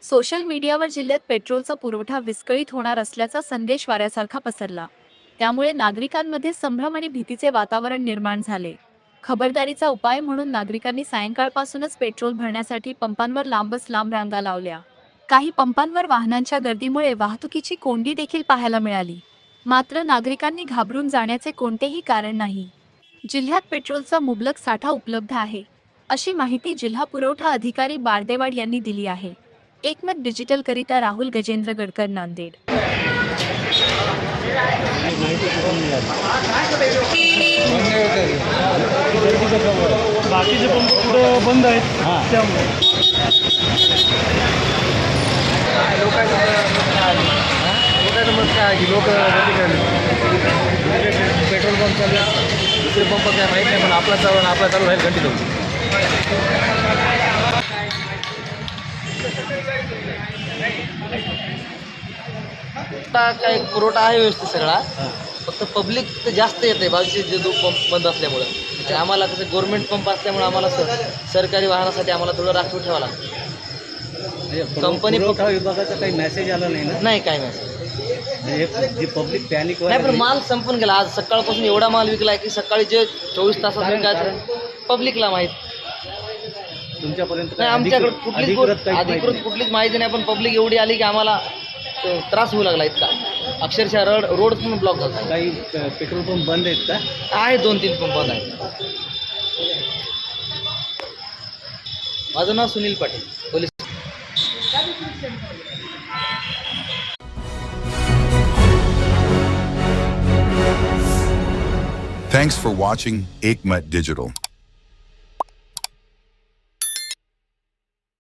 Social मीडियावर जिल्ह्यात पेट्रोलचा पुरवठा विस्कळीत होणार असल्याचा संदेश वाऱ्यासारखा पसरला. त्यामुळे नागरिकांमध्ये संभ्रम आणि भीतीचे वातावरण निर्माण झाले. खबरदारीचा उपाय म्हणून नागरिकांनी सायंकाळपासूनच पेट्रोल भरण्यासाठी पंपांवर लांबच लांब रांगा लावल्या. काही पंपांवर वाहनांच्या गर्दीमुळे वाहतुकीची कोंडी देखील पाहायला मिळाली. मात्र नागरिकांनी घाबरून जाण्याचे कोणतेही कारण नाही. जिल्ह्यात पेट्रोलचा मुबलक साठा उपलब्ध आहे, अशी माहिती जिल्हा पुरवठा अधिकारी बारदेवाड यांनी दिली आहे. एकमत डिजिटल करिता राहुल गजेंद्र गडकर, नांदेड. बाकीचे पंप पुढं बंद आहेत त्यामुळे लोक पेट्रोल पंप चालू दुसरे पंप काय माहीत नाही, पण आपला चालू राहील कंटिन्यू. काय पुरवठा आहे व्यवस्थित सगळा, फक्त पब्लिक तर जास्त येते बाजूचे जे दो पंप बंद असल्यामुळं. आणि आम्हाला कसं गव्हर्नमेंट पंप असल्यामुळे आम्हाला सरकारी वाहनासाठी आम्हाला थोडं राखीव ठेवावं लागतं. कंपनी विभागाचा काही मेसेज आला नाही ना? नाही, काय मेसेज जी पब्लिक पॅनिक नाही, पण माल संपून गेला. आज सकाळपासून एवढा माल विकला आहे की सकाळी जे 24 तासात विकायचं पब्लिकला माहीत तुमच्यापर्यंत नाही. आमच्याकडे अधिकृत कुठलीच माहिती नाही, पण पब्लिक एवढी आली की आम्हाला त्रास होऊ लागला इतका. अक्षरशः रोड पण ब्लॉक झाला. काही पेट्रोल पंप बंद आहेत का? आहे 2-3 पंप बंद आहेत. माझं नाव Sunil Patil, police. Thanks for watching Ekmat Digital.